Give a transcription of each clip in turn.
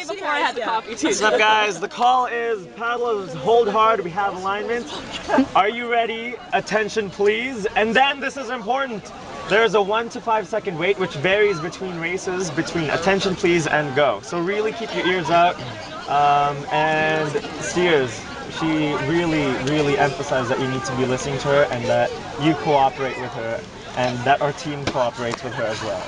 me before I had the coffee too. What's up, guys? The call is paddlers hold hard. We have alignment. Are you ready? Attention, please. And then this is important. There's a 1 to 5 second wait, which varies between races, between attention, please, and go. So really keep your ears out. And steers, she really emphasized that you need to be listening to her and that you cooperate with her and that our team cooperates with her as well.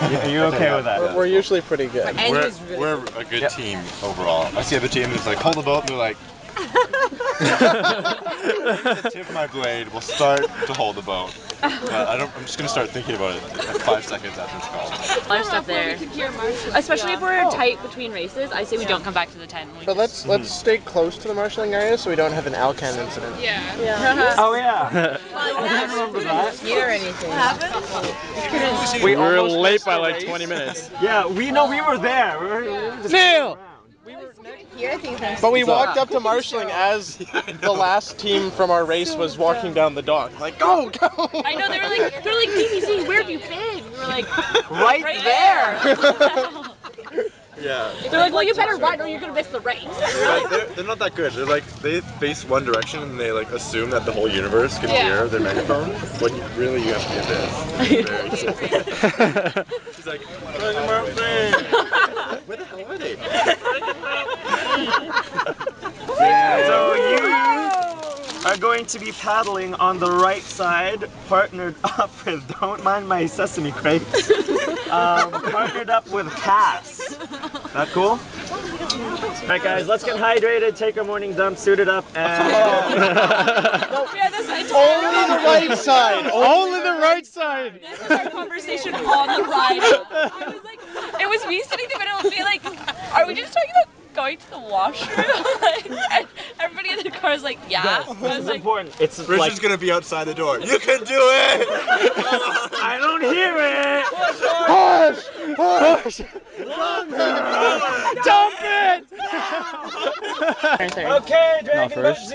Are you okay with that? We're usually pretty good. We're a good team overall. I see other team that's like, hold the boat, and they're like, the tip of my blade will start to hold the boat. But I'm just gonna start thinking about it like 5 seconds after it's called. A lot of stuff there. Especially if we're tight between races, I say we don't come back to the tent. But let's stay close to the marshalling area so we don't have an Alcan incident. Yeah. Oh yeah. I remember that. Hear anything? We were late by like 20 minutes. Yeah, we were there. We were just Neil! Hear things. But we walked up to marshalling as the last team from our race was walking down the dock. Like, go! I know, they were like, DBC, where have you been? We were like, right there. Yeah. They're like, well, you better run or you're gonna miss the race. They're not that good. They're like, they face one direction and they like assume that the whole universe can hear their megaphone. But really, you have to be this. She's like, where the hell are they? So you are going to be paddling on the right side, partnered up with, don't mind my sesame crepes, partnered up with Cass. That cool? Alright guys, let's get hydrated, take our morning dump, suit it up, and... Only the right side! Only the right side! This is our conversation on the ride. I was like, it was me sitting there, but it would be like, are we just talking about going to the washroom? And everybody in the car is like, yeah. This is important. It's Rich like, is gonna be outside the door. You can do it! I don't hear it! Push! Dump it! Okay, DragonFest.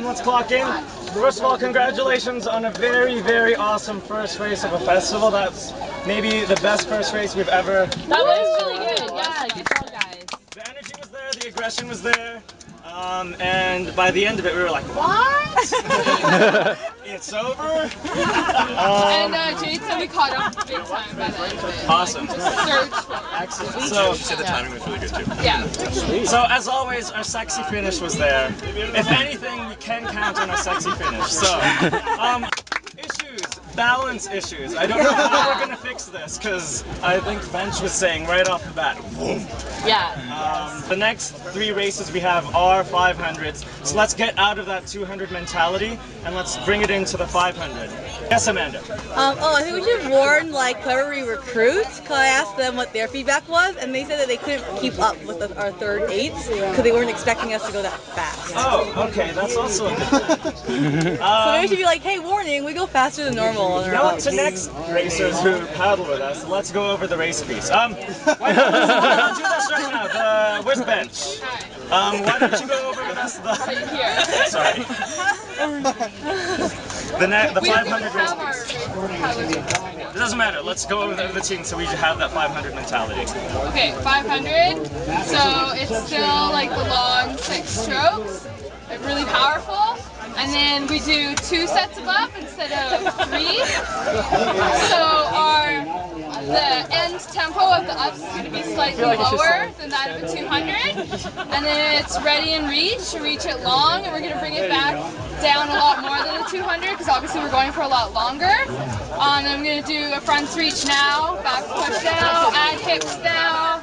Let's clock in. First of all, congratulations on a very awesome first race of a festival. That's maybe the best first race we've ever. That was really good. Yeah, good job, guys. The energy was there, the aggression was there, and by the end of it, we were like, what? It's over. And Jade said we caught up big time by the end of it. Awesome. Excellent. So, She said the timing was really good too. Yeah. So as always, our sexy finish was there. If anything, we can count on our sexy finish. So, issues, balance issues. I don't know how we're gonna fix this because I think Bench was saying right off the bat, boom. Yeah. The next 3 races we have are 500s. So let's get out of that 200 mentality and let's bring it into the 500. Yes, Amanda. I think we should warn like whoever we recruit, because I asked them what their feedback was, and they said that they couldn't keep up with our third eights because they weren't expecting us to go that fast. Oh, okay, that's also a good thing. So maybe we should be like, hey, warning, we go faster than normal on our Now boats. to next racers who paddle with us, let's go over the race piece. Why don't do this right now? Where's Bench? Why don't you go over with us Sorry. The 500 race piece. It doesn't matter. Let's go over the team so we have that 500 mentality. Okay, 500. So it's still like the long 6 strokes. Really powerful. And then we do 2 sets of up instead of 3. So the end tempo of the ups is going to be slightly lower than that of a 200. And then it's ready and reach it long, and we're going to bring it back down a lot more than the 200 because obviously we're going for a lot longer. And then I'm going to do a front reach now, back push now, add hips now,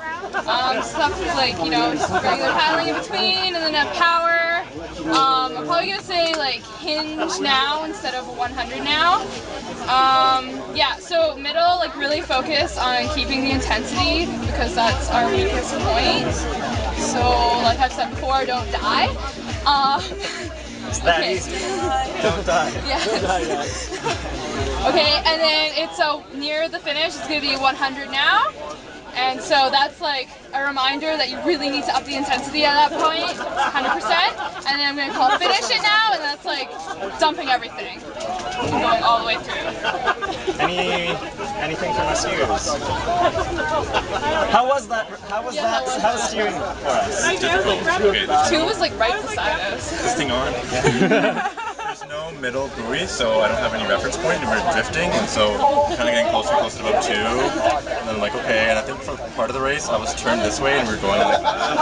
stuff like, just regular paddling in between, and then a power. I'm probably going to say like hinge now instead of a 100 now. Yeah, so middle, like really focus on keeping the intensity because that's our weakest point. So like I've said before, don't die. It's that easy. Don't die. Yes. Don't die, guys. Okay, and then it's so near the finish, it's going to be 100 now. And so that's like a reminder that you really need to up the intensity at that point, 100%. And then I'm going to call finish it now, and that's like dumping everything, going all the way through. Anything from us skiers? How was that? How was steering for us? 2 was like right beside us. This thing on? There's no middle buoy, so I don't have any reference point, and we're drifting, and so kind of getting closer and closer to about 2, and then I'm like, okay, and I think for part of the race, I was turned this way, and we were going like that.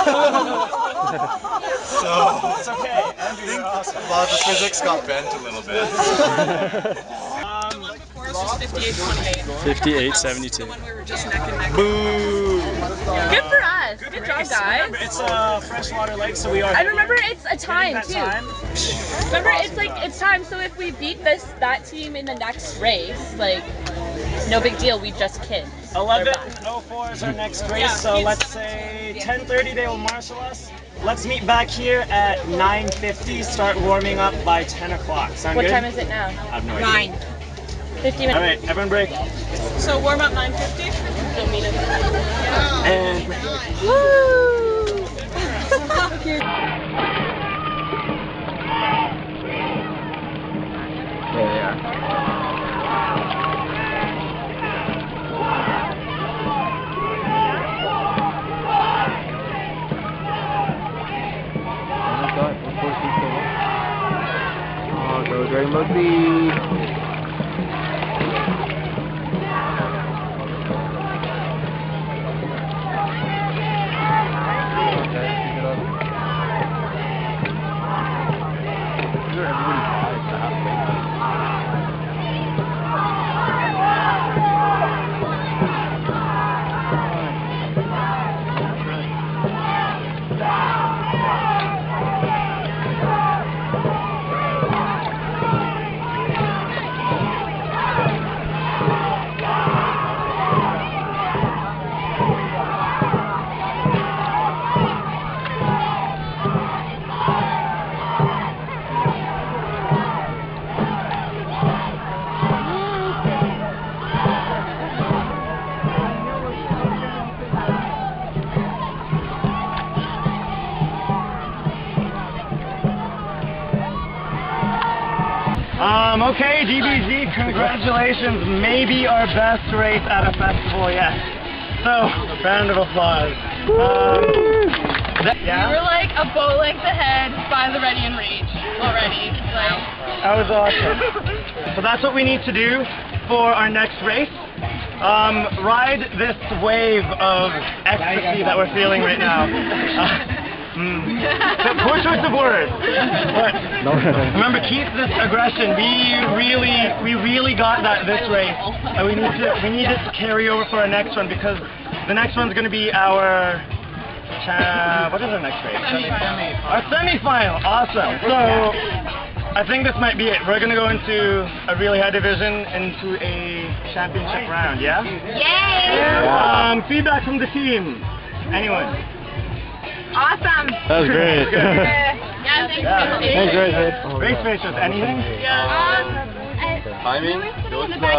So, It's okay. I think a lot of the physics got bent a little bit. Before us was 58-28. 58-72. The one we were just neck and neck. Boo! Good for us. Good job, guys. Remember, it's a freshwater lake, so we are. And remember, it's a time that too. time. Remember, it's time. So if we beat that team in the next race, like, no big deal. We just kids. 11:04 is our next race, so let's say 10:30 they will marshal us. Let's meet back here at 9:50. Start warming up by 10 o'clock. Sound What good? time is it now? I have no idea. 50 minutes. All right, everyone break. So warm up 9:50. We'll meet And Woo! There they are. Oh, that was very muggy. Okay, DBZ, congratulations. Maybe our best race at a festival yet. So, round of applause. We were like a boat length ahead by the Ready and Rage already. Like, That was awesome. So that's what we need to do for our next race. Ride this wave of ecstasy that we're feeling right now. Poor choice of words. But remember, keep this aggression. We really got that this race. And we need it to carry over for our next one, because the next one's going to be our what is our next race? Our semi-final. Awesome. So I think this might be it. We're going to go into a really high division, into a championship round. Yeah. yay! Feedback from the team. Anyone? Awesome. That was great. Yeah, Thanks, great. Race faces. Anything? Timing? The timing There was is a a big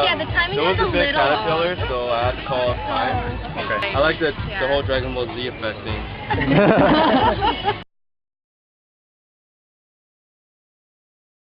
little caterpillar, so I had to call off time. Okay. I like the whole Dragon Ball Z effect thing.